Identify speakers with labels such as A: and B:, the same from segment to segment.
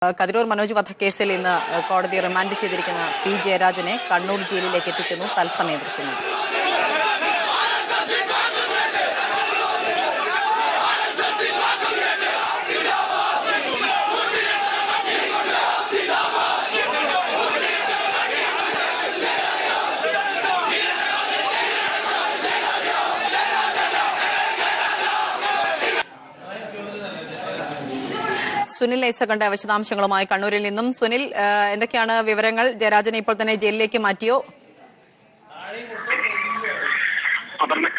A: കതിരൂർ മനോജ് വധക്കേസിൽ ഇന്ന് കോടതി റിമാൻഡ് ചെയ്തിരിക്കുന്ന പി ജയരാജനെ കണ്ണൂർ ജയിലിലേക്ക് എത്തിക്കുന്നു. തത്സമയ ദൃശ്യങ്ങൾ. സുനിൽ ഐസകണ്ട വിശദാംശങ്ങളുമായി കണ്ണൂരിൽ നിന്നും. സുനിൽ, എന്തൊക്കെയാണ് വിവരങ്ങൾ? ജയരാജനെ ഇപ്പോൾ തന്നെ ജയിലിലേക്ക് മാറ്റിയോ?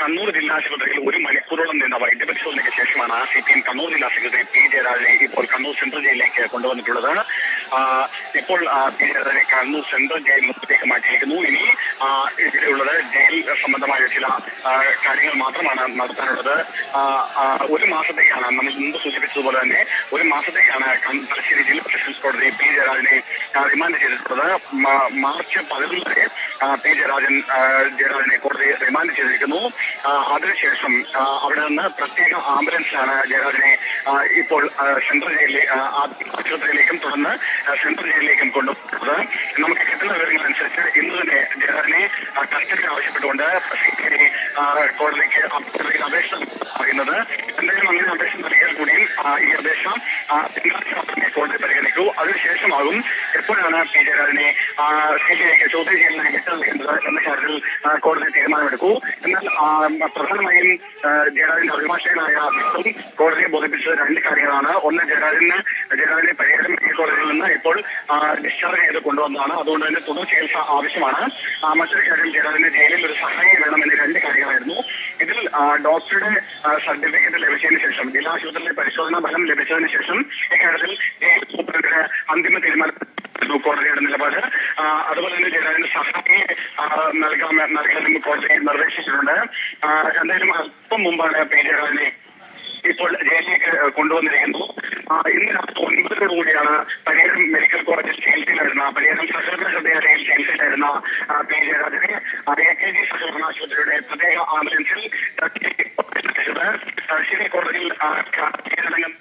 B: കണ്ണൂർ ജില്ലാ ആശുപത്രിയിൽ 1 മണിക്കൂറോളം നീണ്ട വൈദ്യപരിശോധനയ്ക്ക് ശേഷമാണ് CPM കണ്ണൂർ ജില്ലാ സെക്രട്ടറി പി ജയരാജനെ ഇപ്പോൾ കണ്ണൂർ സെൻട്രൽ ജയിലിലേക്ക് കൊണ്ടുവന്നിട്ടുള്ളത്. ഇപ്പോൾ പി ജയരാജനെ കണ്ണൂർ സെൻട്രൽ ജയിലിലേക്ക് മാറ്റിയിരിക്കുന്നു. ഇനി ഇവിടെയുള്ളത് ജയിൽ സംബന്ധമായ ചില കാര്യങ്ങൾ മാത്രമാണ് നടത്താനുള്ളത്. 1 മാസത്തേക്കാണ്, നമ്മൾ മുമ്പ് സൂചിപ്പിച്ചതുപോലെ തന്നെ 1 മാസത്തേക്കാണ് തലശ്ശേരി ജില്ലാ സെഷൻസ് കോടതി പി ജയരാജനെ റിമാൻഡ് ചെയ്തിട്ടുള്ളത്. മാർച്ച് 11 വരെ പി ജയരാജനെ കോടതി റിമാൻഡ് ചെയ്തിരിക്കുന്നു. അതിനുശേഷം അവിടെ നിന്ന് പ്രത്യേക ആംബുലൻസിലാണ് ജയരാജനെ ഇപ്പോൾ സെൻട്രൽ ആശുപത്രിയിലേക്കും തുടർന്ന് സെൻട്രൽ ജയിലിലേക്കും കൊണ്ടുപോകുന്നത്. നമുക്ക് കിട്ടുന്ന വിവരങ്ങൾ അനുസരിച്ച് ഇന്ന് തന്നെ ജയരാജനെ കസ്റ്റഡിയിൽ ആവശ്യപ്പെട്ടുകൊണ്ട് CBI കോടതിക്ക് അപേക്ഷ പറയുന്നത്. എന്തായാലും അങ്ങനെ അപേക്ഷ നൽകിയാൽ കൂടിയും ഈ അപേക്ഷ കോടതി പരിഗണിക്കൂ. അതിനുശേഷമാകും എപ്പോഴാണ് പി ജയരാജനെ CBIക്ക് ചോദ്യം ചെയ്യലിനായി വിട്ടുനൽകേണ്ടത് എന്ന കാര്യത്തിൽ കോടതി തീരുമാനമെടുക്കൂ. എന്നാൽ പ്രധാനമായും ജയരാജന്റെ അഭിഭാഷകനായ കോടതിയെ ബോധിപ്പിച്ചത് 2 കാര്യങ്ങളാണ്. ഒന്ന്, ജയരാജനെ പരിഹാരം കോടതിയിൽ നിന്ന് ഇപ്പോൾ ഡിസ്ചാർജ് ചെയ്ത് കൊണ്ടുവന്നതാണ്. അതുകൊണ്ട് തന്നെ തുടർ ചികിത്സ ആവശ്യമാണ്. മറ്റൊരു കാര്യം, ജയരാജന്റെ ജയിലിൽ ഒരു സഹായം വേണമെന്ന് 2 കാര്യങ്ങളായിരുന്നു. ഇതിൽ ഡോക്ടറുടെ സർട്ടിഫിക്കറ്റ് ലഭിച്ചതിന് ശേഷം, ജില്ലാ ആശുപത്രിയിലെ പരിശോധനാ ഫലം ലഭിച്ചതിന് ശേഷം ഇക്കാര്യത്തിൽ ജയിൽ സൂപ്രണ്ടിന് അന്തിമ തീരുമാനം കോടതിയുടെ നിലപാട്. അതുപോലെ തന്നെ ജയരാജന് സഹായം നൽകാനും കോടതി നിർദ്ദേശിച്ചിട്ടുണ്ട്. എന്തായാലും അല്പം മുമ്പാണ് പി ജയരാജനെ ഇപ്പോൾ ജയിലിലേക്ക് കൊണ്ടുവന്നിരിക്കുന്നു. ഇന്ന് രാത്രി 9 പരിയാരം മെഡിക്കൽ കോളേജിൽ ചികിത്സയിലായിരുന്ന, പരിയാരം സഹകരണ ഹൃദയാലയിൽ ചികിത്സയിലായിരുന്ന പി ജയരാജനെ AKG സഹകരണ ആശുപത്രിയുടെ പ്രത്യേക ആംബുലൻസിൽ തലശ്ശേരി കോടതിയിൽ കീഴടങ്ങും.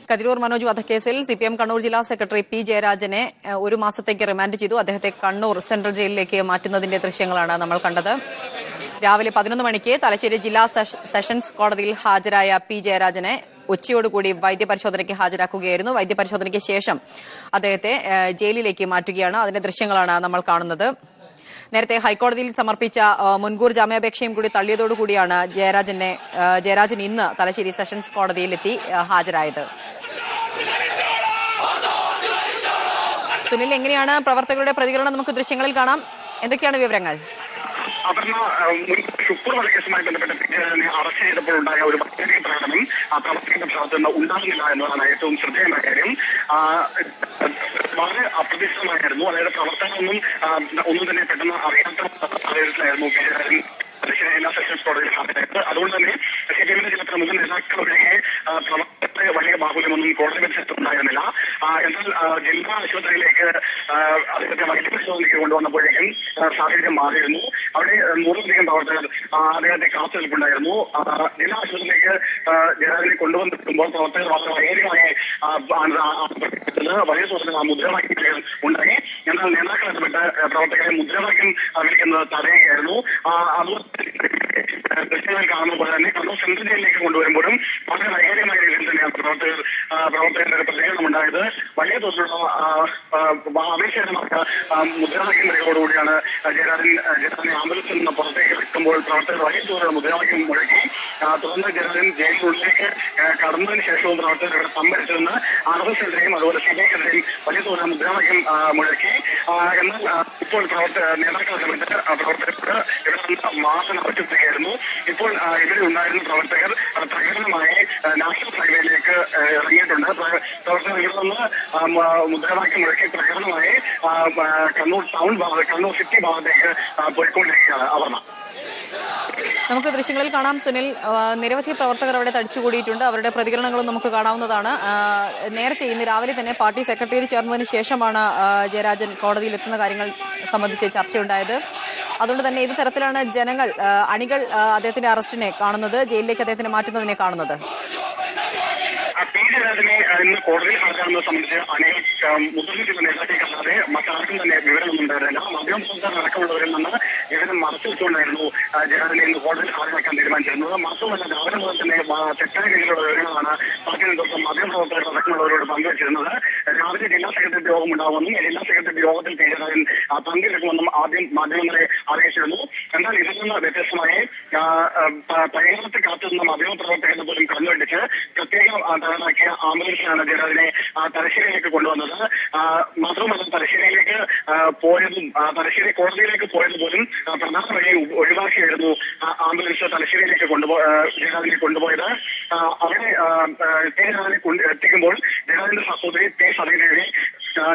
A: കതിരൂർ മനോജ് വധക്കേസിൽ CPM കണ്ണൂർ ജില്ലാ സെക്രട്ടറി പി ജയരാജനെ 1 മാസത്തേക്ക് റിമാൻഡ് ചെയ്തു. അദ്ദേഹത്തെ കണ്ണൂർ സെൻട്രൽ ജയിലിലേക്ക് മാറ്റുന്നതിന്റെ ദൃശ്യങ്ങളാണ് നമ്മൾ കണ്ടത്. രാവിലെ 11 മണിക്ക് തലശ്ശേരി ജില്ലാ സെഷൻസ് കോടതിയിൽ ഹാജരായ പി ജയരാജനെ ഉച്ചയോടുകൂടി വൈദ്യപരിശോധനയ്ക്ക് ഹാജരാക്കുകയായിരുന്നു. വൈദ്യപരിശോധനയ്ക്ക് ശേഷം അദ്ദേഹത്തെ ജയിലിലേക്ക് മാറ്റുകയാണ്. അതിന്റെ ദൃശ്യങ്ങളാണ് നമ്മൾ കാണുന്നത്. നേരത്തെ ഹൈക്കോടതിയിൽ സമർപ്പിച്ച മുൻകൂർ ജാമ്യാപേക്ഷയും കൂടി തള്ളിയതോടുകൂടിയാണ് ജയരാജൻ ഇന്ന് തലശ്ശേരി സെഷൻസ് കോടതിയിലെത്തി ഹാജരായത്. സുനിൽ, എങ്ങനെയാണ് പ്രവർത്തകരുടെ പ്രതികരണം? നമുക്ക് ദൃശ്യങ്ങളിൽ കാണാം. എന്തൊക്കെയാണ് വിവരങ്ങൾ?
B: അപർണ, ഷുക്കൂർ വധക്കേസുമായി ബന്ധപ്പെട്ട് പി ജയരാജനെ അറസ്റ്റ് ചെയ്തപ്പോൾ ഉണ്ടായ ഒരു വൈദ്യുതി പ്രകടനം പ്രവർത്തകരുടെ ഭാഗത്ത് നിന്ന് ഉണ്ടാകുന്നില്ല എന്നതാണ് ഏറ്റവും ശ്രദ്ധേയമായ കാര്യം. വളരെ അപ്രതീക്ഷിതമായിരുന്നു. അതായത് പ്രവർത്തകരൊന്നും തന്നെ പെട്ടെന്ന് അറിയാത്ത സാഹചര്യത്തിലായിരുന്നു പി ജയരാജൻ തലശ്ശേരി ജില്ലാ സെഷൻസ് കോടതിയിൽ ഹാജരായത്. അതുകൊണ്ട് തന്നെ CPMന്റെ ചില പ്രമുഖ നേതാക്കൾ ഒഴികെ പ്രവർത്തകർക്ക് വലിയ ബാഹുല്യമൊന്നും കോടതി പരിസരത്തുണ്ടായിരുന്നില്ല. എന്നാൽ ജില്ലാ ആശുപത്രിയിലേക്ക് അദ്ദേഹത്തെ വൈദ്യപരിശോധനയ്ക്ക് കൊണ്ടുവന്നപ്പോഴേക്കും സാഹചര്യം മാറിയിരുന്നു. അവിടെ 100-ലധികം പ്രവർത്തകർ അദ്ദേഹത്തെ കാത്തുനിൽപ്പുണ്ടായിരുന്നു. ജില്ലാ ആശുപത്രിയിലേക്ക് ജയരാജനെ കൊണ്ടുവന്നെത്തുമ്പോൾ പ്രവർത്തകർ വളരെ വൈകാരികമായി വലിയ തോതിൽ മുദ്രാവാക്യങ്ങൾ ഉണ്ടായി. എന്നാൽ നേതാക്കൾ ഇടപെട്ട് പ്രവർത്തകരെ മുദ്രാവാക്യം വിളിക്കുന്നത് തടയുകയായിരുന്നു. അതുപോലെ ദൃശ്യങ്ങൾ കാണുന്ന പോലെ തന്നെ കണ്ണൂർ സെൻട്രൽ ജയിലിലേക്ക് കൊണ്ടുവരുമ്പോഴും വളരെ വൈകാരികമായ രീതിയിൽ തന്നെയാണ് പ്രവർത്തകരുടെ പ്രതികരണം ഉണ്ടായത്. വലിയ തോതിലുള്ള ആവേശകരമായ മുദ്രാവാക്യം വിളികളോടുകൂടിയാണ് ജയരാജനെ ആംബുലൻസിൽ നിന്ന് പുറത്തേക്ക് എത്തുമ്പോൾ പ്രവർത്തകർ വലിയ തോതിലുള്ള മുദ്രാവാക്യം മുഴക്കി. തുടർന്ന് ജയരാജൻ ജയിലിനുള്ളിലേക്ക് കടന്നതിന് ശേഷവും പ്രവർത്തകർ ഇവിടെ സംഭരിച്ചതെന്ന് RSSനെതിരെയും അതുപോലെ CBIക്കെതിരെയും വലിയ തോതിലുള്ള മുദ്രാവാക്യം മുഴക്കി. എന്നാൽ ഇപ്പോൾ നേതാക്കൾ ഇടപെട്ട് പ്രവർത്തകർക്ക് ഇവിടെ നിന്ന് മാസം അപറ്റുകയായിരുന്നു. ഇപ്പോൾ ഇവിടെ ഉണ്ടായിരുന്ന പ്രവർത്തകർ പ്രകടനമായി നാഷണൽ ഹൈവേയിലേക്ക് ഇറങ്ങിയിട്ടുണ്ട്. പ്രവർത്തകർ ഇവിടെ നിന്ന് മുദ്രാവാക്യം മുഴക്കി പ്രകടനമായി കണ്ണൂർ ടൗൺ കണ്ണൂർ സിറ്റി ഭാഗത്തേക്ക് പോയിക്കൊണ്ടിരിക്കുകയാണ്. അപർണ,
A: നമുക്ക് ദൃശ്യങ്ങളിൽ കാണാം സുനിൽ. നിരവധി പ്രവർത്തകർ അവിടെ തടിച്ചുകൂടിയിട്ടുണ്ട്. അവരുടെ പ്രതികരണങ്ങളും നമുക്ക് കാണാവുന്നതാണ്. നേരത്തെ ഇന്ന് രാവിലെ തന്നെ പാർട്ടി സെക്രട്ടേറിയറ്റ് ചേർന്നതിന് ശേഷമാണ് ജയരാജൻ കോടതിയിൽ എത്തുന്ന കാര്യങ്ങൾ സംബന്ധിച്ച് ചർച്ചയുണ്ടായത്. അതുകൊണ്ട് തന്നെ ഏത് തരത്തിലാണ് അണികൾ അദ്ദേഹത്തിന്റെ അറസ്റ്റിനെ കാണുന്നത്, ജയിലിലേക്ക് അദ്ദേഹത്തിനെ മാറ്റുന്നതിനെ കാണുന്നത്?
B: പി ജയരാജനെ ഇന്ന് കോടതിയിൽ ഹാജരാകുന്നത് സംബന്ധിച്ച് അനേകം മുതിർന്ന ചില നേതാക്കൾക്കല്ലാതെ മറ്റാർക്കും തന്നെ വിവരമൊന്നും ഉണ്ടായിരുന്നില്ല. മാധ്യമപ്രവർത്തകർ അടക്കമുള്ളവരിൽ നിന്ന് വിവരം മറച്ചു വെച്ചുകൊണ്ടായിരുന്നു ജയരാജനെ ഇന്ന് കോടതിയിൽ ഹാജരാക്കാൻ തീരുമാനിച്ചിരുന്നത്. മാത്രമല്ല രാവിലെ മുതൽ തന്നെ തെറ്റായ രീതിയിലുള്ള വിവരങ്ങളാണ് പാർട്ടി നേതൃത്വം മാധ്യമപ്രവർത്തകർ അടക്കമുള്ളവരോട് പങ്കുവച്ചിരുന്നത്. രാവിലെ ജില്ലാ സെക്രട്ടറി യോഗം ഉണ്ടാവുമെന്നും ജില്ലാ സെക്രട്ടറി യോഗത്തിൽ പി ജയരാജൻ പങ്കെടുക്കുമെന്നും ആദ്യം മാധ്യമങ്ങളെ അറിയിച്ചിരുന്നു. എന്നാൽ ഇതിൽ നിന്ന് വ്യത്യസ്തമായി പരിഹാരത്തെ കാത്തുനിന്ന മാധ്യമപ്രവർത്തകരെ പോലും കണ്ണുവെട്ടിച്ച് പ്രത്യേകം തയ്യാറാക്കിയ ആംബുലൻസിലാണ് ജയരാജനെ തലശ്ശേരിയിലേക്ക് കൊണ്ടുവന്നത്. മാത്രമല്ല തലശ്ശേരിയിലേക്ക് പോയതും തലശ്ശേരി കോടതിയിലേക്ക് പോയത് പോലും പ്രധാന വഴി ഒഴിവാക്കിയായിരുന്നു ആംബുലൻസ് തലശ്ശേരിയിലേക്ക് ജയരാജനെ കൊണ്ടുപോയത്. അവിടെ ജയരാജനെ എത്തിക്കുമ്പോൾ ജയരാജന്റെ സഹോദരി ടി സതീദേവി,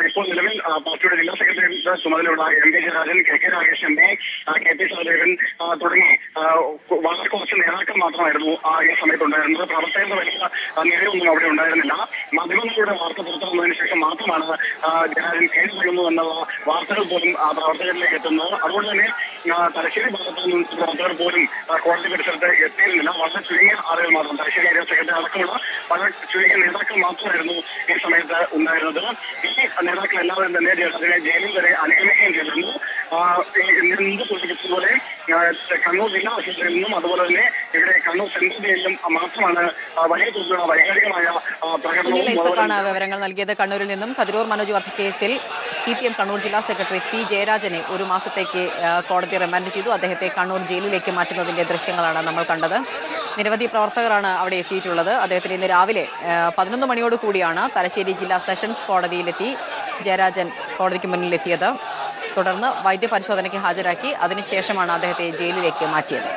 B: ഇപ്പോൾ നിലവിൽ പാർട്ടിയുടെ ജില്ലാ സെക്രട്ടറിയുടെ ചുമതലയുള്ള M P Jayarajan, K Ragesh M P, K P Sahadevan തുടങ്ങി വളരെ കുറച്ച് നേതാക്കൾ മാത്രമായിരുന്നു ഈ സമയത്തുണ്ടായിരുന്നത്. പ്രവർത്തകരുടെ വലിയ നിലയൊന്നും അവിടെ ഉണ്ടായിരുന്നില്ല. മാധ്യമങ്ങളുടെ വാർത്ത പുറത്തുവന്നതിന് ശേഷം മാത്രമാണ് ജയരാജൻ കീഴ്പ്പെടുന്നു എന്നുള്ള വാർത്തകൾ പോലും പ്രവർത്തകരിലേക്ക് എത്തുന്നത്. അതുകൊണ്ട് തന്നെ തലശ്ശേരി ഭാഗത്തു നിന്ന് പ്രവർത്തകർ പോലും കോടതി പരിസരത്ത് എത്തിയിരുന്നില്ല. വളരെ ചുരുങ്ങിയ ആളുകൾ മാത്രം, തലശ്ശേരി ഏരിയ സെക്രട്ടറി അടക്കമുള്ള വളരെ ചുരുങ്ങിയ നേതാക്കൾ മാത്രമായിരുന്നു ഈ സമയത്ത് ഉണ്ടായിരുന്നത്. ഈ നേതാക്കൾ എല്ലാവരും തന്നെ ജയരാജനെ ജയിലിൽ വരെ അനുഗമിക്കുകയും ചെയ്തിരുന്നു. മുമ്പ് സൂചിപ്പിച്ചതുപോലെ കണ്ണൂർ ജില്ലാ ആശുപത്രിയിൽ നിന്നും അതുപോലെ തന്നെ ഇവിടെ കണ്ണൂർ സെൻട്രൽ ജയിലിലും മാത്രമാണ് വലിയ തോതിലുള്ള വൈകാരികമായ
A: പ്രകടനവും വിവരങ്ങൾ നൽകിയത്. കണ്ണൂരിൽ നിന്നും കതിരൂർ മനോജ് വധക്കേസിൽ CPM കണ്ണൂർ ജില്ലാ സെക്രട്ടറി പി ജയരാജനെ ഒരു മാസത്തേക്ക് കോടതി റിമാൻഡ് ചെയ്തു. അദ്ദേഹത്തെ കണ്ണൂർ ജയിലിലേക്ക് മാറ്റുന്നതിന്റെ ദൃശ്യങ്ങളാണ് നമ്മൾ കണ്ടത്. നിരവധി പ്രവർത്തകരാണ് അവിടെ എത്തിയിട്ടുള്ളത്. അദ്ദേഹത്തിന് ഇന്ന് രാവിലെ 11 മണിയോട് കൂടിയാണ് തലശ്ശേരി ജില്ലാ സെഷൻസ് കോടതിയിലെത്തി ജയരാജൻ കോടതിക്ക് മുന്നിലെത്തിയത്. തുടർന്ന് വൈദ്യപരിശോധനയ്ക്ക് ഹാജരാക്കി അതിനുശേഷമാണ് അദ്ദേഹത്തെ ജയിലിലേക്ക് മാറ്റിയത്.